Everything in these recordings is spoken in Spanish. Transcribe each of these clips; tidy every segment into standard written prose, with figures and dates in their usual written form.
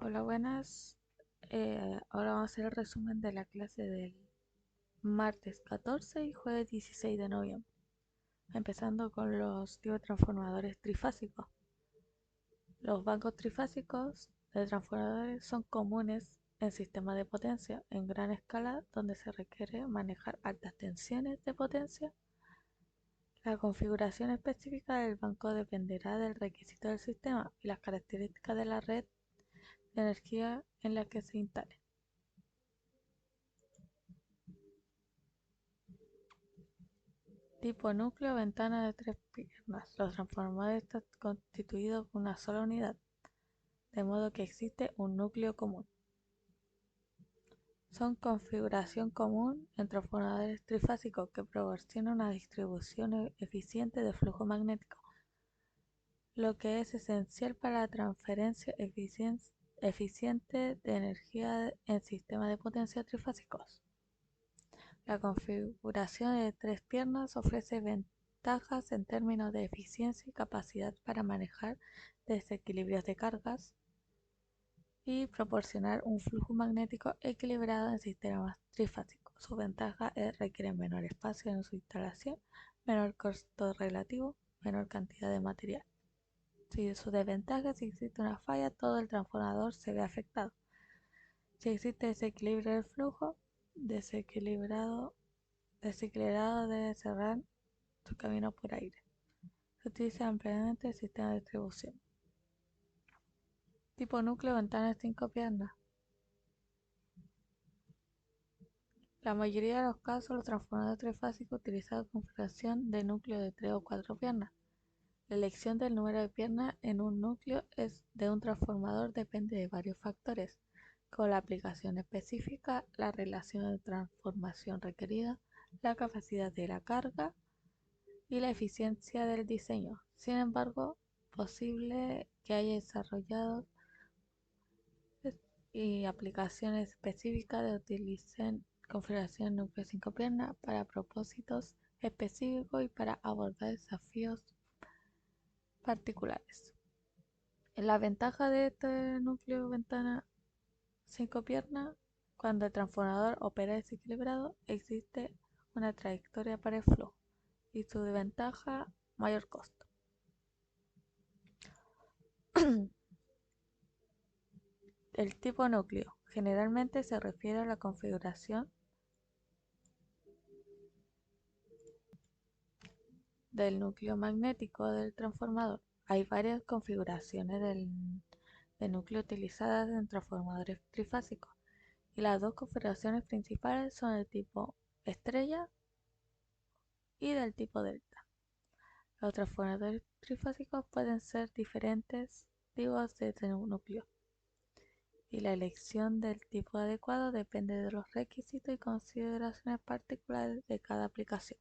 Hola, buenas. Ahora vamos a hacer el resumen de la clase del martes 14 y jueves 16 de noviembre, empezando con los tipos de transformadores trifásicos. Los bancos trifásicos de transformadores son comunes en sistemas de potencia en gran escala donde se requiere manejar altas tensiones de potencia. La configuración específica del banco dependerá del requisito del sistema y las características de la red de energía en la que se instale. Tipo núcleo, ventana de tres piernas. Los transformadores están constituidos por una sola unidad, de modo que existe un núcleo común. Son configuración común en transformadores trifásicos que proporcionan una distribución eficiente de flujo magnético, lo que es esencial para la transferencia eficiente de energía en sistemas de potencia trifásicos. La configuración de tres piernas ofrece ventajas en términos de eficiencia y capacidad para manejar desequilibrios de cargas y proporcionar un flujo magnético equilibrado en sistemas trifásicos. Su ventaja es requiere menor espacio en su instalación, menor costo relativo, menor cantidad de material. Si su desventaja, si existe una falla, todo el transformador se ve afectado. Si existe desequilibrio del flujo, desequilibrado debe cerrar su camino por aire. Se utiliza ampliamente el sistema de distribución. Tipo núcleo, ventana de 5 piernas. La mayoría de los casos, los transformadores trifásicos utilizan configuración de núcleo de 3 o 4 piernas. La elección del número de piernas en un núcleo de un transformador depende de varios factores, como la aplicación específica, la relación de transformación requerida, la capacidad de la carga y la eficiencia del diseño. Sin embargo, posible que haya desarrollado y aplicaciones específicas de utilicen configuración núcleo 5 piernas para propósitos específicos y para abordar desafíos particulares. La ventaja de este núcleo ventana 5 piernas, cuando el transformador opera desequilibrado, existe una trayectoria para el flujo y su desventaja, mayor costo. El tipo núcleo generalmente se refiere a la configuración del núcleo magnético del transformador. Hay varias configuraciones de núcleo utilizadas en transformadores trifásicos y las dos configuraciones principales son del tipo estrella y del tipo delta. Los transformadores trifásicos pueden ser diferentes tipos de núcleo y la elección del tipo adecuado depende de los requisitos y consideraciones particulares de cada aplicación.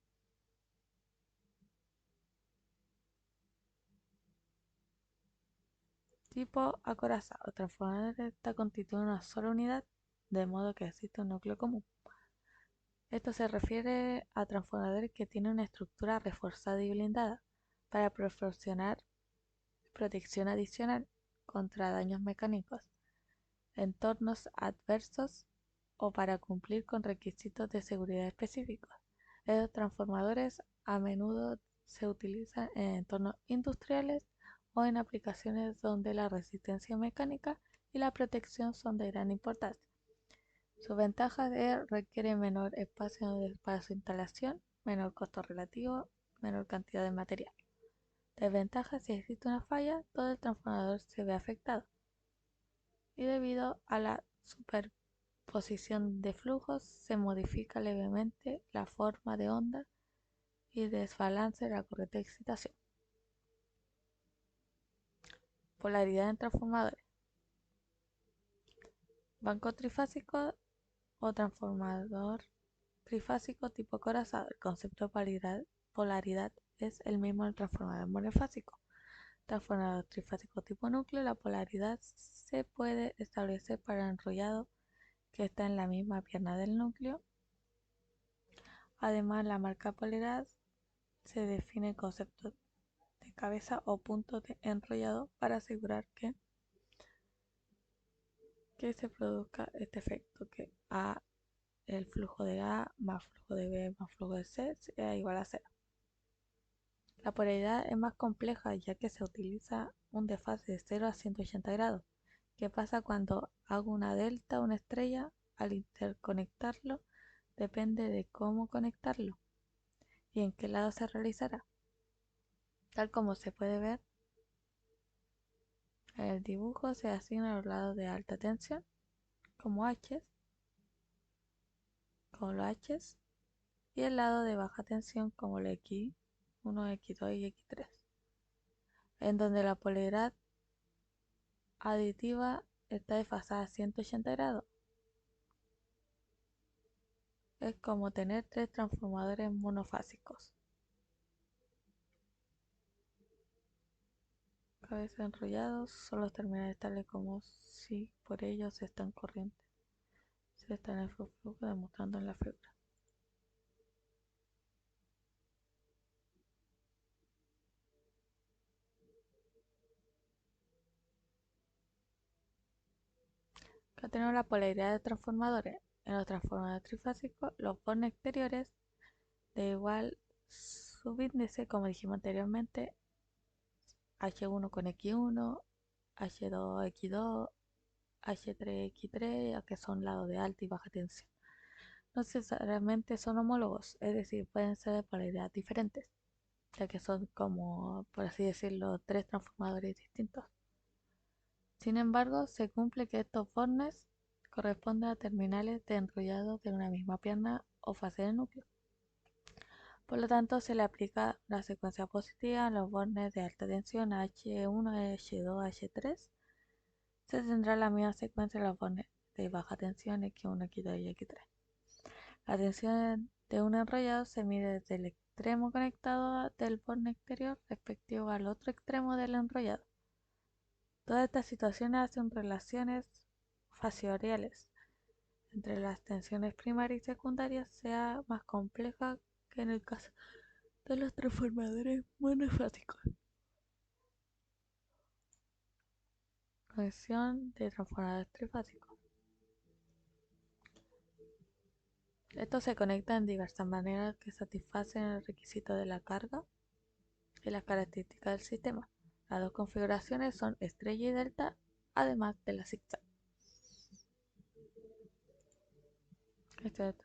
Tipo acorazado. El transformador está constituido en una sola unidad, de modo que existe un núcleo común. Esto se refiere a transformadores que tienen una estructura reforzada y blindada para proporcionar protección adicional contra daños mecánicos, entornos adversos o para cumplir con requisitos de seguridad específicos. Estos transformadores a menudo se utilizan en entornos industriales o en aplicaciones donde la resistencia mecánica y la protección son de gran importancia. Sus ventajas requiere menor espacio para su instalación, menor costo relativo, menor cantidad de material. Desventajas: si existe una falla, todo el transformador se ve afectado. Y debido a la superposición de flujos, se modifica levemente la forma de onda y desbalance de la corriente de excitación. Polaridad en transformadores. Banco trifásico o transformador trifásico tipo acorazado. El concepto de polaridad es el mismo en el transformador monofásico. Transformador trifásico tipo núcleo, la polaridad se puede establecer para el enrollado que está en la misma pierna del núcleo. Además, la marca polaridad se define el concepto de cabeza o punto de enrollado para asegurar que que se produzca este efecto, que A, el flujo de A más flujo de B más flujo de C sea igual a cero. La polaridad es más compleja ya que se utiliza un desfase de 0 a 180 grados. ¿Qué pasa cuando hago una delta, una estrella? Al interconectarlo depende de cómo conectarlo y en qué lado se realizará. Tal como se puede ver en el dibujo, se asignan los lados de alta tensión como H, y el lado de baja tensión como el X1, X2 y X3, en donde la polaridad aditiva está desfasada a 180 grados. Es como tener tres transformadores monofásicos. Cabezas enrollados son los terminales tales como si por ellos están corrientes. Se está en el flujo demostrando en la figura. Acá tenemos la polaridad de transformadores. En los transformadores trifásicos, los bornes exteriores de igual subíndice, como dijimos anteriormente, H1 con X1, H2 X2, H3 X3, que son lados de alta y baja tensión. No necesariamente son homólogos, es decir, pueden ser de polaridad diferentes, ya que son como, por así decirlo, tres transformadores distintos. Sin embargo, se cumple que estos bornes corresponden a terminales de enrollado de una misma pierna o fase del núcleo. Por lo tanto, se le aplica la secuencia positiva a los bornes de alta tensión H1, H2, H3. Se tendrá la misma secuencia en los bornes de baja tensión X1, X2 y X3. La tensión de un enrollado se mide desde el extremo conectado del borne exterior respectivo al otro extremo del enrollado. Todas estas situaciones hacen relaciones fasoriales entre las tensiones primarias y secundarias sea más compleja que en el caso de los transformadores monofásicos. Conexión de transformadores trifásicos. Estos se conectan en diversas maneras que satisfacen el requisito de la carga y las características del sistema. Las dos configuraciones son estrella y delta, además de la zigzag. Este es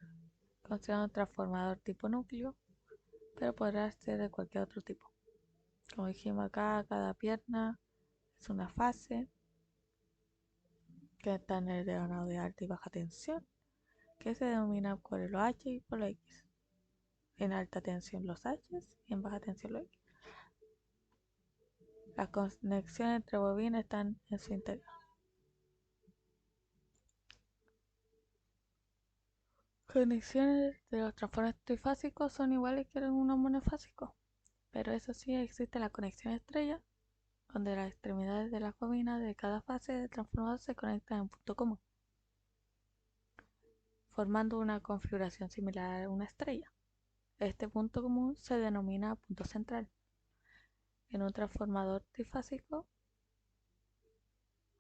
considerado un transformador tipo núcleo, pero podrá ser de cualquier otro tipo. Como dijimos acá, cada pierna es una fase que está en el diagrama de alta y baja tensión, que se denomina por los H y por los X. En alta tensión los H y en baja tensión los X. Las conexiones entre bobinas están en su interior. Conexiones de los transformadores trifásicos son iguales que en unos monofásicos, pero eso sí, existe la conexión estrella, donde las extremidades de las bobinas de cada fase del transformador se conectan en un punto común, formando una configuración similar a una estrella. Este punto común se denomina punto central. En un transformador trifásico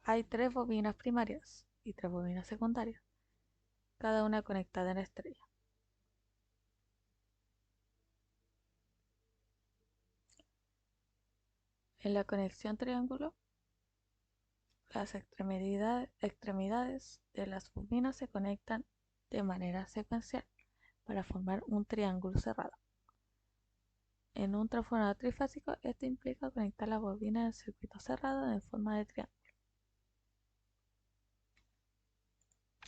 hay tres bobinas primarias y tres bobinas secundarias, cada una conectada en la estrella. En la conexión triángulo, las extremidades de las bobinas se conectan de manera secuencial para formar un triángulo cerrado. En un transformador trifásico, esto implica conectar las bobinas en circuito cerrado en forma de triángulo.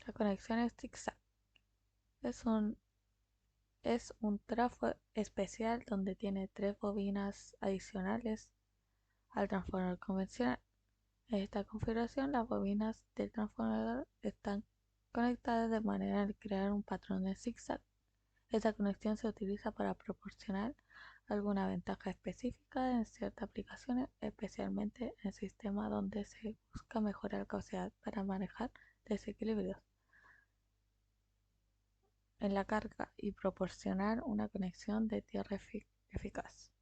La conexión es zigzag. Es un trafo especial donde tiene tres bobinas adicionales al transformador convencional. En esta configuración, las bobinas del transformador están conectadas de manera de crear un patrón de zigzag. Esta conexión se utiliza para proporcionar alguna ventaja específica en ciertas aplicaciones, especialmente en sistemas donde se busca mejorar la capacidad para manejar desequilibrios en la carga y proporcionar una conexión de tierra eficaz.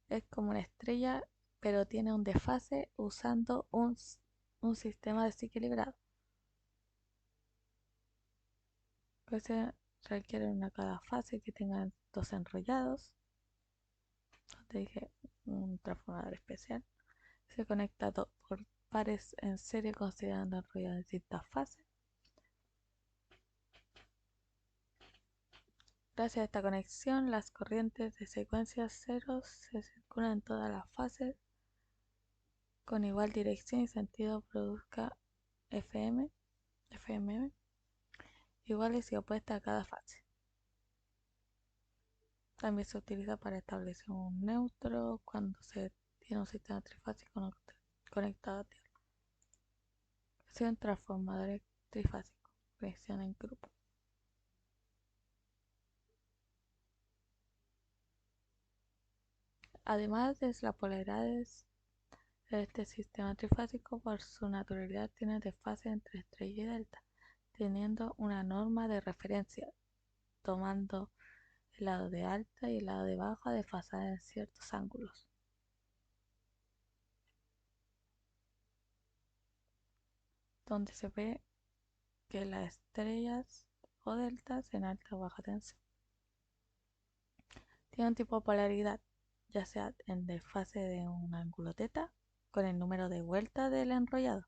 Es como una estrella, pero tiene un desfase usando un sistema desequilibrado. Pues se requiere una cada fase que tenga dos enrollados. Te dije un transformador especial. Se conecta por pares en serie considerando enrollados en distintas fases. Gracias a esta conexión, las corrientes de secuencia ceros se circulan en todas las fases con igual dirección y sentido produzca FMM iguales y opuestas a cada fase. También se utiliza para establecer un neutro cuando se tiene un sistema trifásico conectado a tierra. Son transformadores trifásicos, conexión en grupo. Además de las polaridades de este sistema trifásico, por su naturaleza tiene desfase entre estrella y delta, teniendo una norma de referencia, tomando el lado de alta y el lado de baja desfasada en ciertos ángulos. Donde se ve que las estrellas o deltas en alta o baja tensión tienen un tipo de polaridad, ya sea en desfase de un ángulo teta con el número de vueltas del enrollado,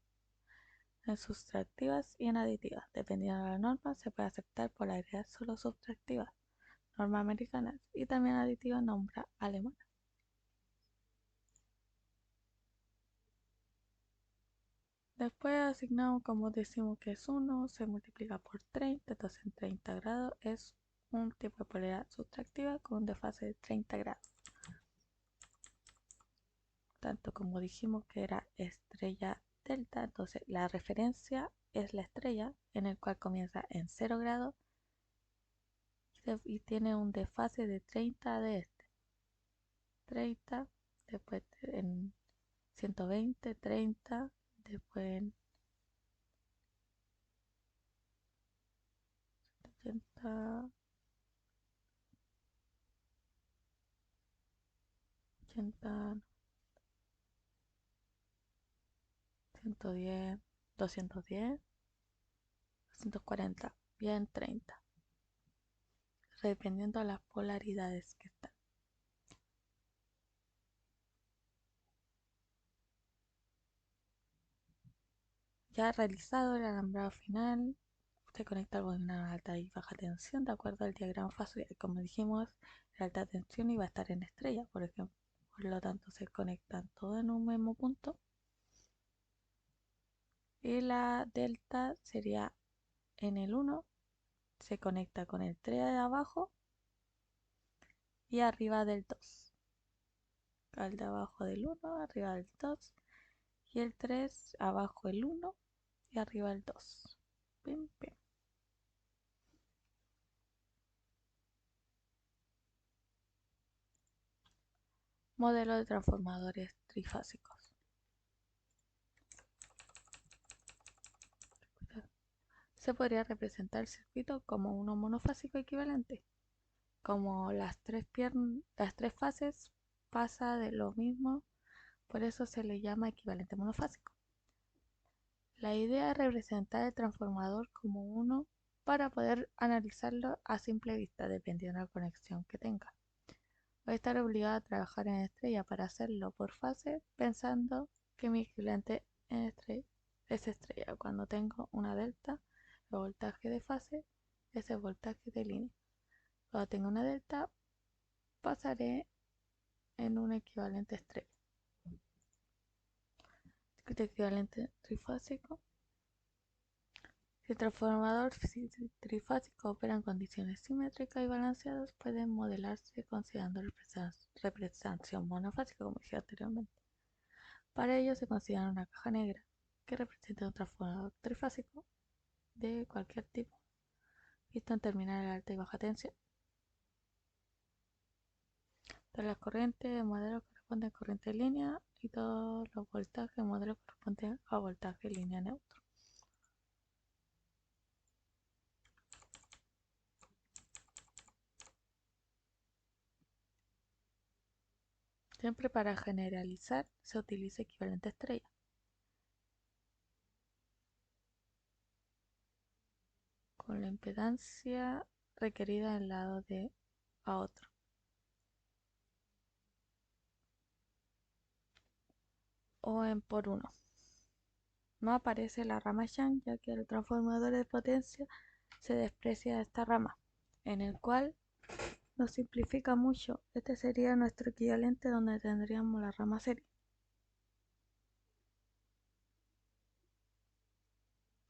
en sustractivas y en aditivas. Dependiendo de la norma, se puede aceptar polaridad solo subtractiva, norma americana, y también aditiva, norma alemana. Después asignamos, como decimos que es 1, se multiplica por 30, entonces en 30 grados es un tipo de polaridad subtractiva con un desfase de 30 grados. Tanto como dijimos que era estrella delta, entonces la referencia es la estrella en el cual comienza en 0 grados y tiene un desfase de 30 de este. 30, después en 120, 30, después en 80, 80, 110, 210, 240 y en 30, dependiendo de las polaridades que están. Ya realizado el alambrado final, se conecta al bobinado de alta y baja tensión de acuerdo al diagrama fase. Como dijimos, la alta tensión iba a estar en estrella, por ejemplo. Por lo tanto, se conectan todos en un mismo punto. Y la delta sería en el 1, se conecta con el 3 de abajo y arriba del 2. Al de abajo del 1, arriba del 2. Y el 3, abajo el 1 y arriba el 2. Pim, pim. Modelo de transformadores trifásicos. Se podría representar el circuito como uno monofásico equivalente. Como las tres fases pasa de lo mismo, por eso se le llama equivalente monofásico. La idea es representar el transformador como uno para poder analizarlo a simple vista, dependiendo de la conexión que tenga. Voy a estar obligado a trabajar en estrella para hacerlo por fase, pensando que mi equivalente en estrella es estrella. Cuando tengo una delta, el voltaje de fase es el voltaje de línea. Cuando tengo una delta, pasaré en un equivalente estrella. Circuito equivalente trifásico. Si el transformador trifásico opera en condiciones simétricas y balanceadas, puede modelarse considerando representación monofásica, como dije anteriormente. Para ello se considera una caja negra, que representa un transformador trifásico de cualquier tipo, visto en terminales de alta y baja tensión. Todas las corrientes de modelo corresponden a corriente de línea y todos los voltajes de modelo corresponden a voltaje de línea neutro. Siempre para generalizar se utiliza equivalente estrella. con la impedancia requerida del lado de a otro. O en por uno. No aparece la rama Yang, ya que el transformador de potencia se desprecia esta rama, en el cual nos simplifica mucho. Este sería nuestro equivalente donde tendríamos la rama serie.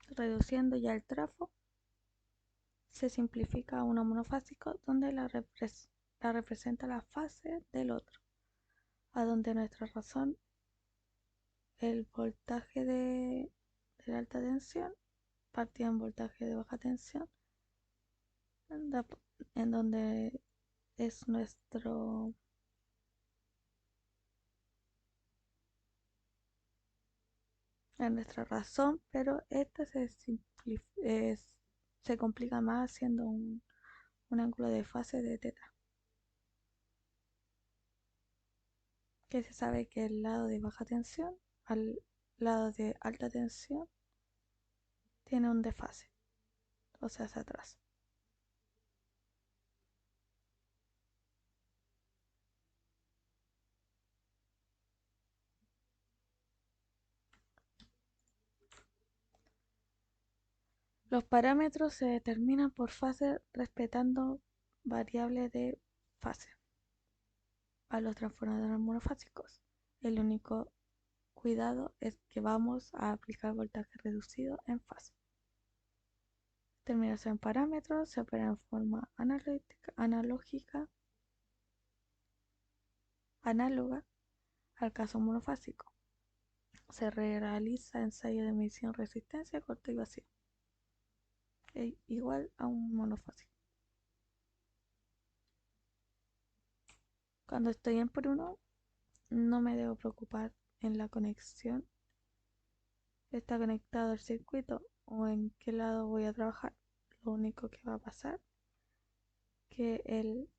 Reduciendo ya el trafo, se simplifica a uno monofásico donde la representa la fase del otro, a donde nuestra razón, el voltaje de alta tensión, partida en voltaje de baja tensión, en donde es nuestra razón, pero esta se complica más haciendo un ángulo de fase de teta, que se sabe que el lado de baja tensión al lado de alta tensión tiene un desfase, o sea, hacia atrás. Los parámetros se determinan por fase respetando variables de fase a los transformadores monofásicos. El único cuidado es que vamos a aplicar voltaje reducido en fase. Terminación en parámetros se opera en forma analógica, análoga al caso monofásico. Se realiza ensayo de medición resistencia corto y vacío, igual a un monofásico. Cuando estoy en por uno, no me debo preocupar en la conexión. ¿Está conectado el circuito o en qué lado voy a trabajar? Lo único que va a pasar que el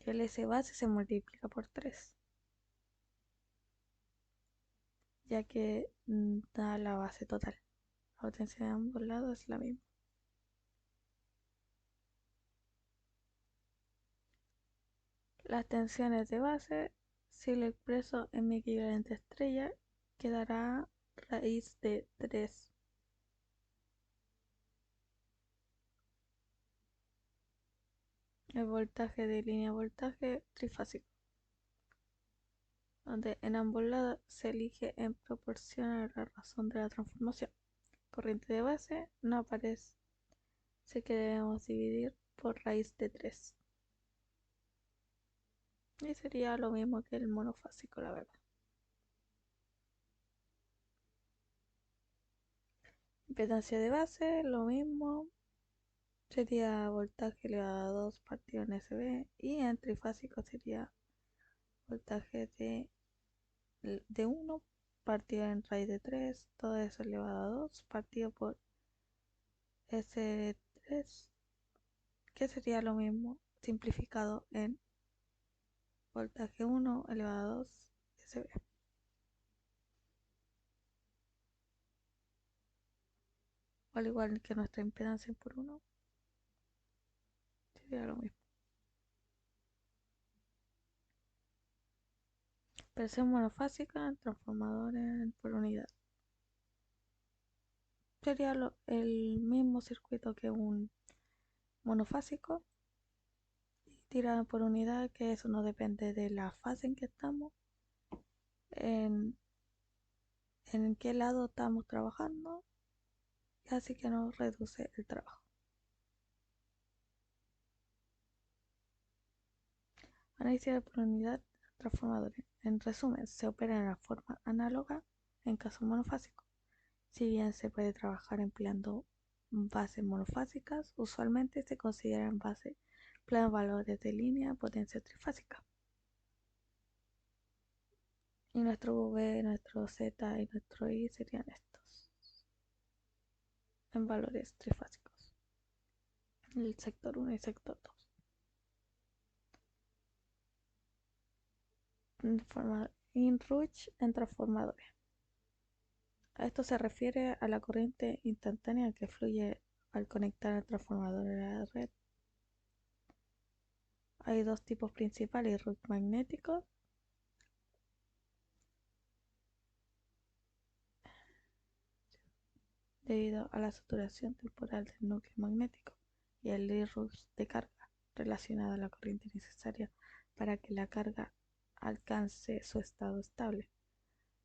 S base se multiplica por 3, ya que da la base total. La potencia de ambos lados es la misma. Las tensiones de base, si lo expreso en mi equivalente estrella, quedará raíz de 3. El voltaje de línea voltaje trifásico, donde en ambos lados se elige en proporción a la razón de la transformación. Corriente de base no aparece, así que debemos dividir por raíz de 3. Y sería lo mismo que el monofásico, la verdad. Impedancia de base, lo mismo. Sería voltaje elevado a 2 partido en SB. Y en trifásico sería voltaje de 1 partido en raíz de 3. Todo eso elevado a 2 partido por S3. Que sería lo mismo simplificado en voltaje 1 elevado a 2 SB. Al igual que nuestra impedancia por 1, sería lo mismo. Presión monofásica, transformadores por unidad. Sería el mismo circuito que un monofásico, tirado por unidad, que eso no depende de la fase en que estamos, en, en qué lado estamos trabajando, así que nos reduce el trabajo. Análisis por unidad, transformadores. En resumen, se opera en la forma análoga en caso monofásico. Si bien se puede trabajar empleando bases monofásicas, usualmente se consideran bases planos valores de línea potencia trifásica. Y nuestro V, nuestro Z y nuestro Y serían estos en valores trifásicos. El sector 1 y sector 2. inrush en transformadores. A esto se refiere a la corriente instantánea que fluye al conectar el transformador a la red. Hay dos tipos principales: inrush magnético debido a la saturación temporal del núcleo magnético, y el inrush de carga, relacionado a la corriente necesaria para que la carga alcance su estado estable.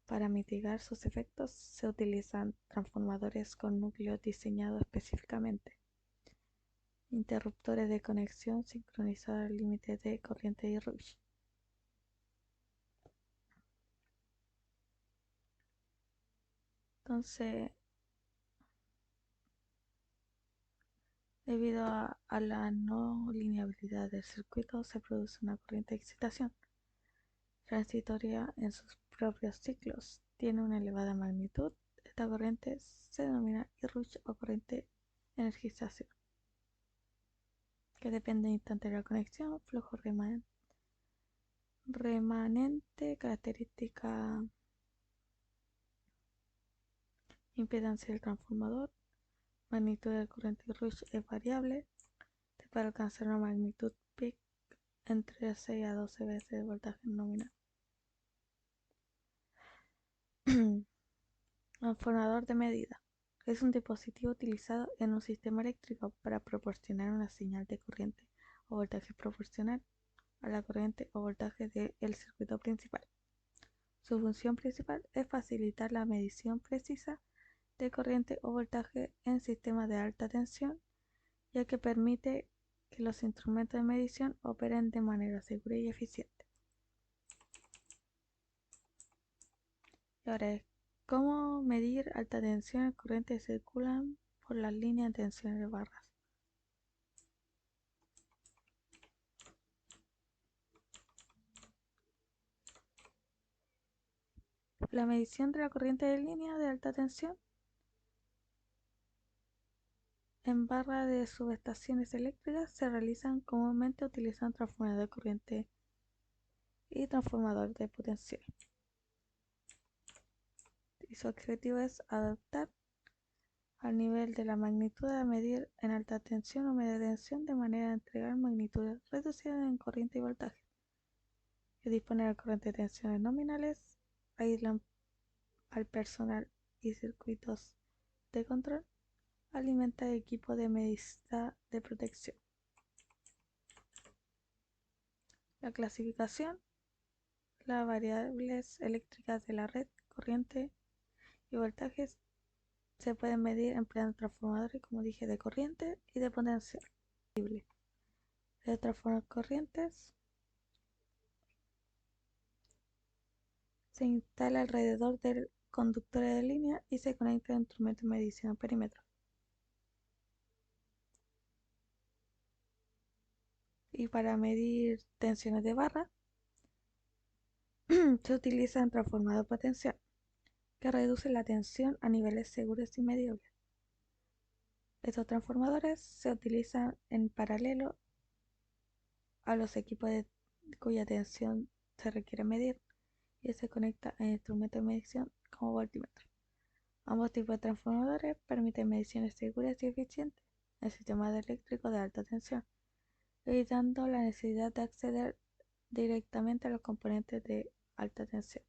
Para mitigar sus efectos se utilizan transformadores con núcleos diseñados específicamente, interruptores de conexión sincronizados al límite de corriente y rush. Entonces, debido a la no linealidad del circuito, se produce una corriente de excitación transitoria en sus propios ciclos. Tiene una elevada magnitud. Esta corriente se denomina inrush o corriente de energización, que depende del instante de la conexión, flujo remanente, característica, impedancia del transformador, magnitud del corriente inrush es variable, para alcanzar una magnitud peak entre 6 a 12 veces el voltaje nominal. Transformador de medida. Es un dispositivo utilizado en un sistema eléctrico para proporcionar una señal de corriente o voltaje proporcional a la corriente o voltaje del circuito principal. Su función principal es facilitar la medición precisa de corriente o voltaje en sistemas de alta tensión, ya que permite que los instrumentos de medición operen de manera segura y eficiente. Y ahora es cómo medir alta tensión en corrientes que circulan por las líneas de tensión de barras. La medición de la corriente de línea de alta tensión en barras de subestaciones eléctricas se realizan comúnmente utilizando transformador de corriente y transformador de potencial. Y su objetivo es adaptar al nivel de la magnitud a medir en alta tensión o media tensión, de manera a entregar magnitudes reducidas en corriente y voltaje, que disponer de corriente de tensiones nominales, aíslan al personal y circuitos de control, alimenta el equipo de medida de protección. La clasificación. Las variables eléctricas de la red, corriente y voltajes, se pueden medir empleando transformadores, como dije, de corriente y de potencial. De transformar corrientes se instala alrededor del conductor de línea y se conecta a un instrumento de medición a perímetro. Y para medir tensiones de barra se utiliza un transformador potencial que reduce la tensión a niveles seguros y medibles. Estos transformadores se utilizan en paralelo a los equipos cuya tensión se requiere medir, y se conecta a instrumentos de medición como voltímetro. Ambos tipos de transformadores permiten mediciones seguras y eficientes en sistemas eléctricos de alta tensión, evitando la necesidad de acceder directamente a los componentes de alta tensión.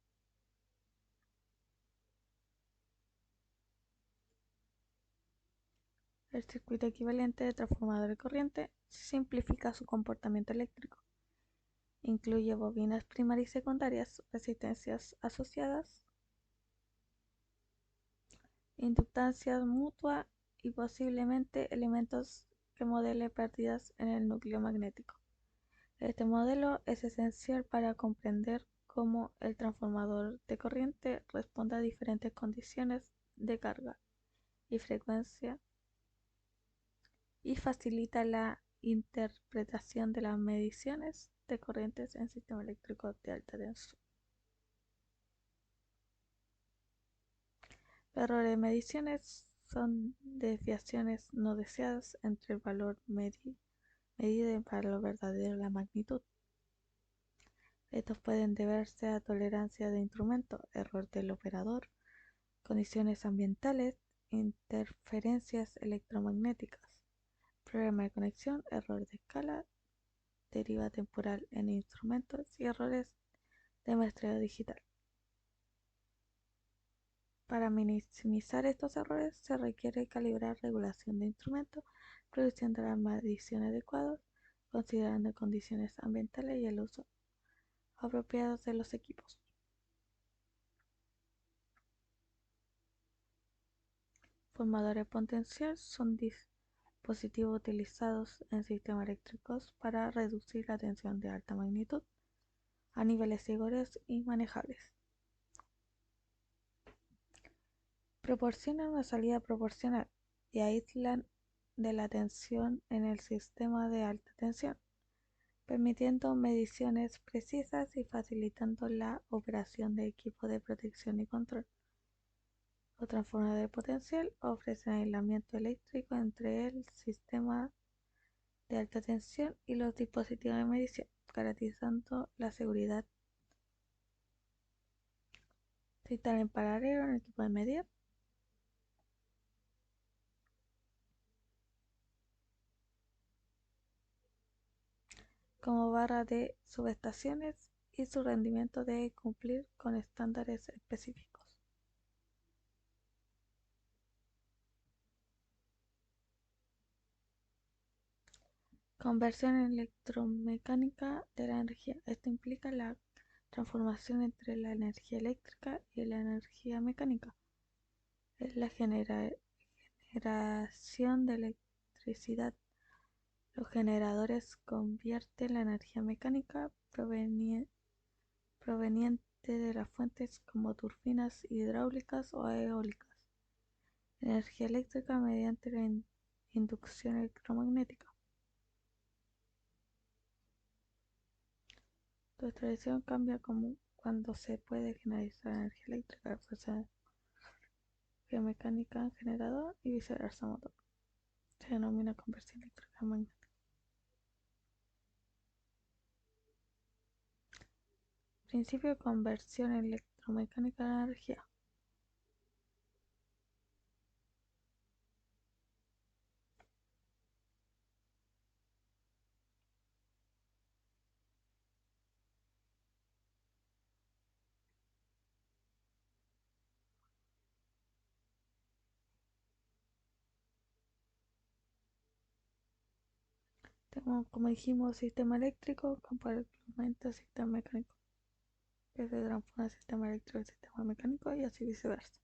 El circuito equivalente de transformador de corriente simplifica su comportamiento eléctrico. Incluye bobinas primarias y secundarias, resistencias asociadas, inductancia mutua y posiblemente elementos que modelen pérdidas en el núcleo magnético. Este modelo es esencial para comprender cómo el transformador de corriente responde a diferentes condiciones de carga y frecuencia, y facilita la interpretación de las mediciones de corrientes en sistemas eléctricos de alta tensión. Los errores de mediciones son desviaciones no deseadas entre el valor medido y el valor verdadero de la magnitud. Estos pueden deberse a tolerancia de instrumento, error del operador, condiciones ambientales, interferencias electromagnéticas, problema de conexión, error de escala, deriva temporal en instrumentos y errores de muestreo digital. Para minimizar estos errores se requiere calibrar regulación de instrumentos, produciendo la medición adecuada, considerando condiciones ambientales y el uso apropiado de los equipos. Formadores potencial son dispositivos utilizados en sistemas eléctricos para reducir la tensión de alta magnitud a niveles seguros y manejables. Proporcionan una salida proporcional y aíslan de la tensión en el sistema de alta tensión, permitiendo mediciones precisas y facilitando la operación de equipos de protección y control. Los transformadores potencial ofrecen aislamiento eléctrico entre el sistema de alta tensión y los dispositivos de medición, garantizando la seguridad. Se instala en paralelo en el equipo de medida. Como barra de subestaciones y su rendimiento debe cumplir con estándares específicos. Conversión electromecánica de la energía. Esto implica la transformación entre la energía eléctrica y la energía mecánica. Es la generación de electricidad. Los generadores convierten la energía mecánica proveniente de las fuentes como turbinas hidráulicas o eólicas en energía eléctrica mediante la inducción electromagnética. Tu extracción cambia cuando se puede generalizar la energía eléctrica de fuerza biomecánica en generador y viceversa motor. Se denomina conversión eléctrica magnética. Principio de conversión electromecánica de la energía. Tenemos, como dijimos, sistema eléctrico, campo electromagnético, sistema mecánico, que se transforma el sistema eléctrico en sistema mecánico y así viceversa.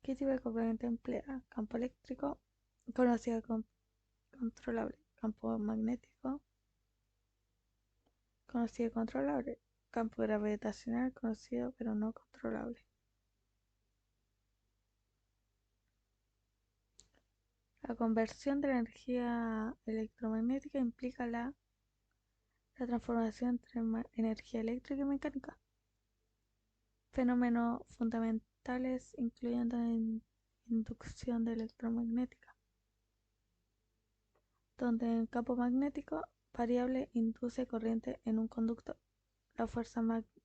¿Qué tipo de componente emplea? Campo eléctrico, conocido como controlable. Campo magnético, conocido controlable. Campo gravitacional, conocido pero no controlable. La conversión de la energía electromagnética implica la transformación entre energía eléctrica y mecánica. Fenómenos fundamentales incluyen la inducción de electromagnética, donde en campo magnético variable induce corriente en un conductor. La fuerza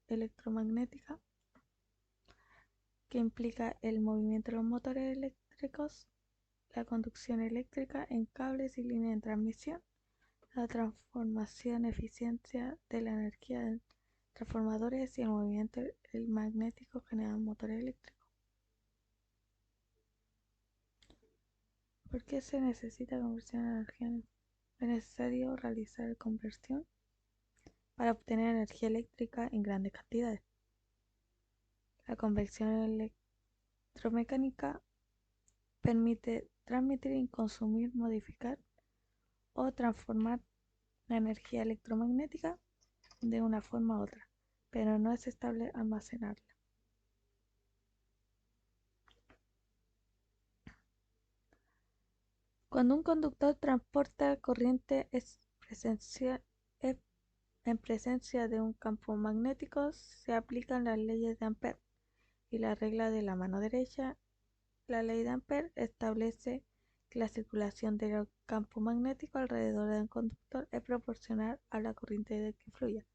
electromagnética, que implica el movimiento de los motores eléctricos, la conducción eléctrica en cables y líneas de transmisión, la transformación eficiencia de la energía en transformadores y el movimiento magnético genera un motor eléctrico. ¿Por qué se necesita conversión de energía? Es necesario realizar conversión para obtener energía eléctrica en grandes cantidades. La conversión electromecánica permite transmitir, consumir, modificar o transformar la energía electromagnética de una forma u otra, pero no es estable almacenarla. Cuando un conductor transporta corriente en presencia de un campo magnético, se aplican las leyes de Ampère y la regla de la mano derecha. La ley de Ampère establece que la circulación del campo magnético alrededor de un conductor es proporcional a la corriente que fluya.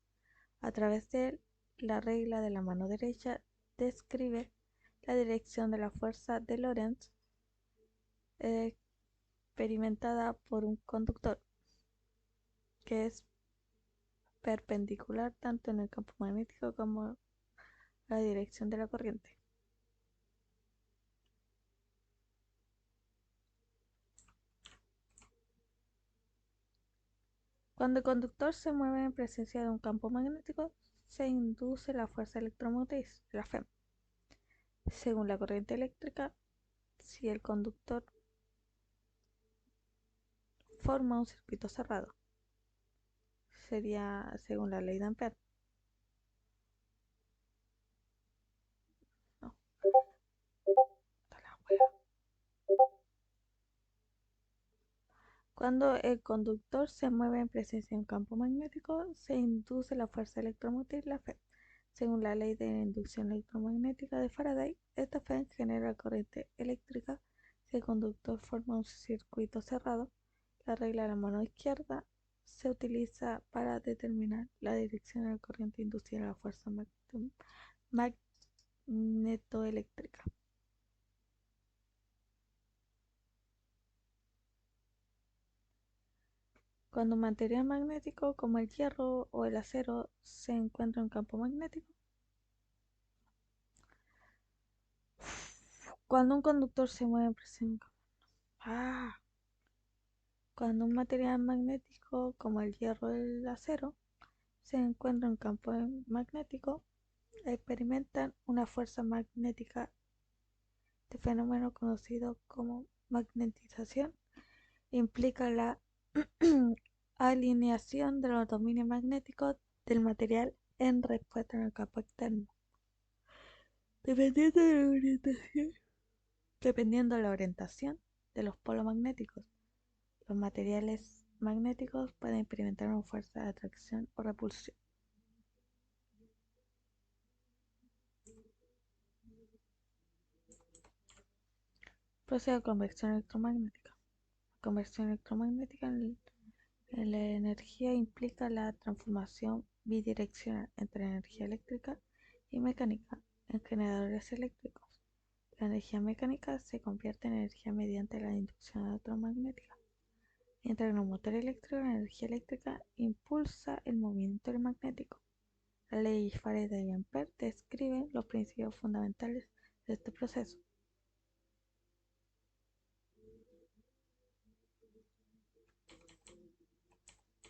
A través de él, la regla de la mano derecha describe la dirección de la fuerza de Lorentz experimentada por un conductor, que es perpendicular tanto en el campo magnético como la dirección de la corriente. Cuando el conductor se mueve en presencia de un campo magnético, se induce la fuerza electromotriz, la FEM. Según la corriente eléctrica, si el conductor forma un circuito cerrado, sería según la ley de Ampère. No, está la wea. Cuando el conductor se mueve en presencia de un campo magnético, se induce la fuerza electromotriz, la FEM. Según la ley de inducción electromagnética de Faraday, esta FEM genera corriente eléctrica si el conductor forma un circuito cerrado. La regla de la mano izquierda se utiliza para determinar la dirección de la corriente inducida a la fuerza magnetoeléctrica. Cuando un material magnético como el hierro o el acero se encuentra en un campo magnético, cuando un conductor se mueve en presencia cuando un material magnético como el hierro o el acero se encuentra en un campo magnético, experimentan una fuerza magnética. Este fenómeno, conocido como magnetización, implica la alineación de los dominios magnéticos del material en respuesta al campo externo. Dependiendo de la orientación de los polos magnéticos, los materiales magnéticos pueden experimentar una fuerza de atracción o repulsión. Procede a convección electromagnética. La conversión electromagnética en la energía implica la transformación bidireccional entre energía eléctrica y mecánica en generadores eléctricos. La energía mecánica se convierte en energía mediante la inducción electromagnética, mientras en un motor eléctrico la energía eléctrica impulsa el movimiento magnético. La ley Faraday y Ampère describen los principios fundamentales de este proceso.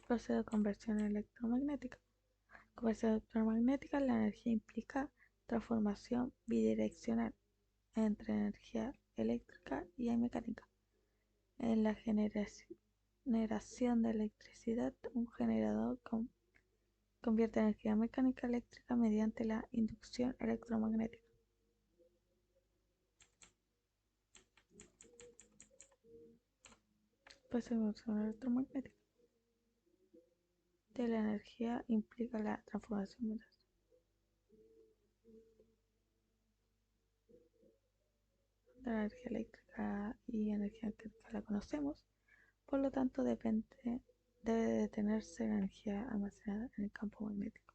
Proceso de conversión electromagnética. Conversión electromagnética, la energía implica transformación bidireccional entre energía eléctrica y mecánica. En la generación de electricidad, un generador convierte energía mecánica a eléctrica mediante la inducción electromagnética. Pues la inducción electromagnética de la energía implica la transformación de la energía eléctrica y energía mecánica la conocemos, por lo tanto debe detenerse la energía almacenada en el campo magnético.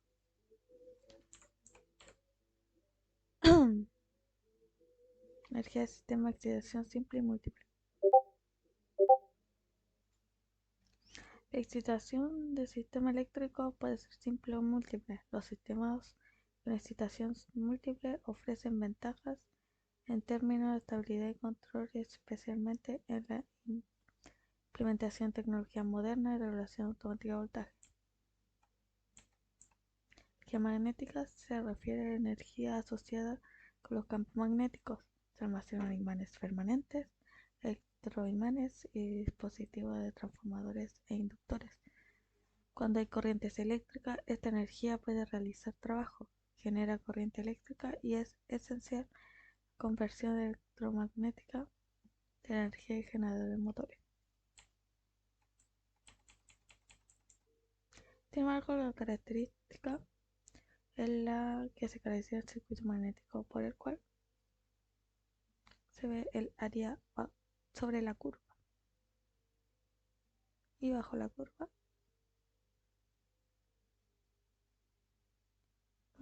Energía de sistema de excitación simple y múltiple. La excitación del sistema eléctrico puede ser simple o múltiple. Los sistemas con excitación múltiple ofrecen ventajas en términos de estabilidad y control, especialmente en la implementación de tecnologías modernas de regulación automática de voltaje. Energía magnética se refiere a la energía asociada con los campos magnéticos. Se almacenan imanes permanentes, electroimanes y dispositivos de transformadores e inductores. Cuando hay corrientes eléctricas, esta energía puede realizar trabajo, genera corriente eléctrica y es esencial la conversión electromagnética de la energía y generadores motores. Sin embargo, la característica es la que se caracteriza el circuito magnético por el cual se ve el área sobre la curva y bajo la curva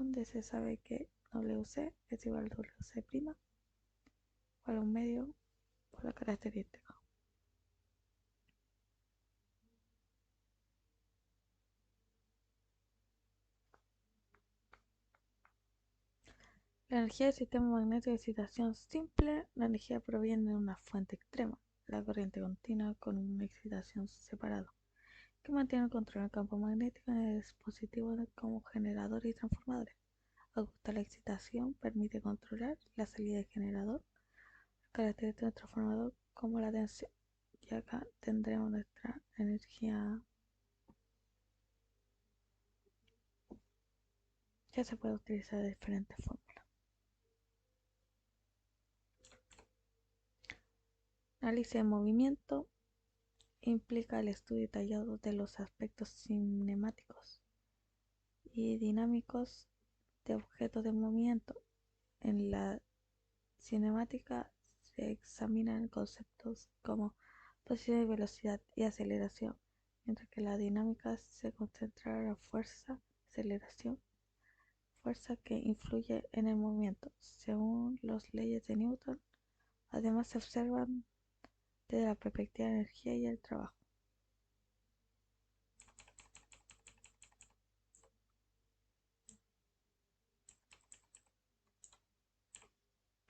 donde se sabe que WC es igual a WC' igual a un medio por la característica. La energía del sistema magnético de excitación simple. La energía proviene de una fuente extrema, la corriente continua con una excitación separada, que mantiene el control del campo magnético en el dispositivo como generadores y transformadores. Ajustar la excitación permite controlar la salida del generador, características del transformador como la tensión. Y acá tendremos nuestra energía que se puede utilizar de diferentes fórmulas. Análisis de movimiento implica el estudio detallado de los aspectos cinemáticos y dinámicos de objetos de movimiento. En la cinemática se examinan conceptos como posición, velocidad y aceleración, mientras que la dinámica se concentra en la fuerza, aceleración, fuerza que influye en el movimiento, según las leyes de Newton. Además se observan desde la perspectiva de la energía y el trabajo,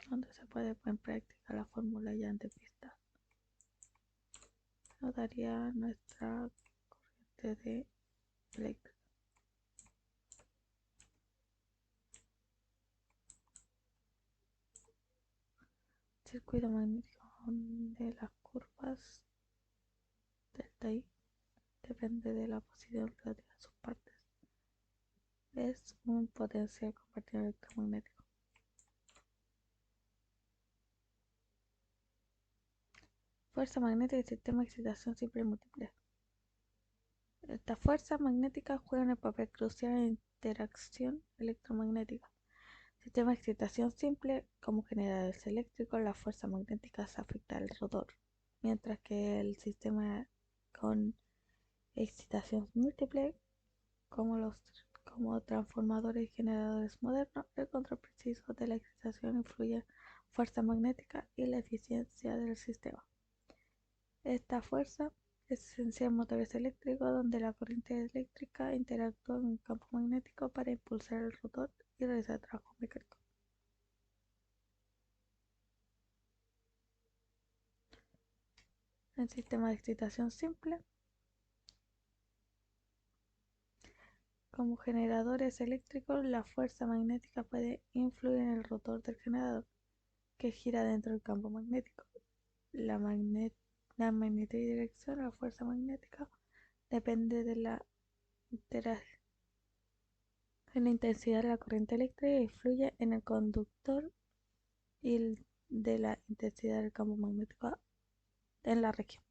donde se puede poner en práctica la fórmula ya antes vista. Nos daría nuestra corriente de eléctrica. Circuito magnético de las curvas delta I depende de la posición relativa de sus partes. Es un potencial compartido electromagnético. Fuerza magnética y sistema de excitación simple y múltiple. Esta fuerza magnética juega un papel crucial en la interacción electromagnética. Sistema de excitación simple. Como generadores eléctricos, la fuerza magnética se afecta al rotor, mientras que el sistema con excitación múltiple, como transformadores y generadores modernos, el control preciso de la excitación influye en fuerza magnética y la eficiencia del sistema. Esta fuerza es esencial en motores eléctricos, donde la corriente eléctrica interactúa con el campo magnético para impulsar el rotor y realizar trabajo mecánico. En sistema de excitación simple, como generadores eléctricos, la fuerza magnética puede influir en el rotor del generador, que gira dentro del campo magnético. La magnetismo y dirección de la fuerza magnética depende de la intensidad de la corriente eléctrica y influye en el conductor y de la intensidad del campo magnético en la región,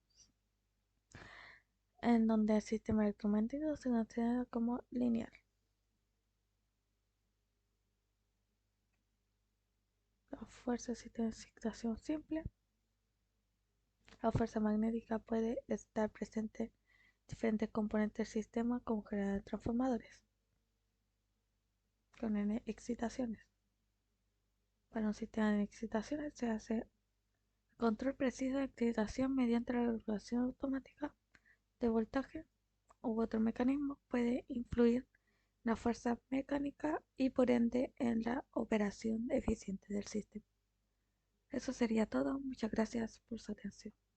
en donde el sistema electromagnético se considera como lineal. La fuerza del sistema de excitación simple. La fuerza magnética puede estar presente en diferentes componentes del sistema, como generadores transformadores, con N excitaciones. Para un sistema de excitaciones se hace control preciso de excitación mediante la regulación automática de voltaje u otro mecanismo puede influir en la fuerza mecánica y por ende en la operación eficiente del sistema. Eso sería todo. Muchas gracias por su atención.